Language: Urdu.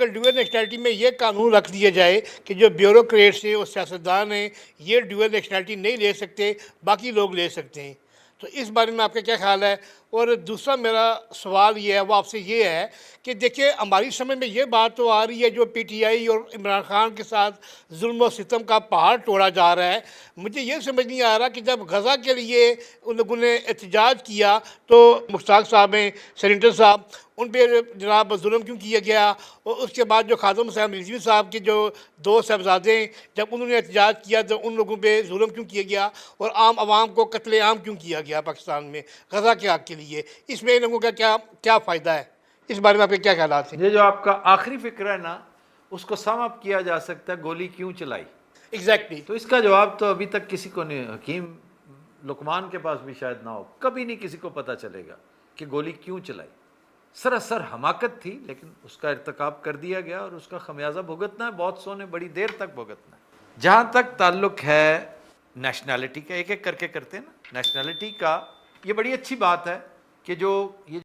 ڈوئل نیشنلٹی میں یہ قانون رکھ دیا جائے کہ جو بیوروکریٹس ہیں اور سیاستدان ہیں یہ ڈوئل نیشنلٹی نہیں لے سکتے، باقی لوگ لے سکتے ہیں، تو اس بارے میں آپ کا کیا خیال ہے؟ اور دوسرا میرا سوال یہ ہے، وہ آپ سے یہ ہے کہ دیکھیں ہماری سمجھ میں یہ بات تو آ رہی ہے جو پی ٹی آئی اور عمران خان کے ساتھ ظلم و ستم کا پہاڑ توڑا جا رہا ہے، مجھے یہ سمجھ نہیں آ رہا کہ جب غزہ کے لیے ان لوگوں نے احتجاج کیا تو مشتاق صاحب ہیں، سینیٹر صاحب، ان پہ جناب ظلم کیوں کیا گیا؟ اور اس کے بعد جو خادم حسین رضوی صاحب کے جو دو صاحبزادے ہیں جب انہوں نے احتجاج کیا تو ان لوگوں پہ ظلم کیوں کیا گیا اور عام عوام کو قتل عام کیوں کیا گیا پاکستان میں غزہ کے حق کے لیے؟ اس میں ان لوگوں کا کیا فائدہ ہے؟ اس بارے میں آپ کے کیا خیالات ہیں؟ یہ جو آپ کا آخری فکر ہے نا، اس کو سم اپ کیا جا سکتا ہے گولی کیوں چلائی؟ ایگزیکٹلی. تو اس کا جواب تو ابھی تک کسی کو نہیں، حکیم لقمان کے پاس بھی شاید نہ ہو، کبھی نہیں کسی کو پتہ چلے گا کہ گولی کیوں چلائی۔ سراسر حماقت تھی، لیکن اس کا ارتکاب کر دیا گیا اور اس کا خمیازہ بھگتنا ہے، بہت سو نے بڑی دیر تک بھگتنا ہے۔ جہاں تک تعلق ہے نیشنلٹی کا، ایک ایک کر کے کرتے ہیں نا، نیشنلٹی کا، یہ بڑی اچھی بات ہے کہ جو یہ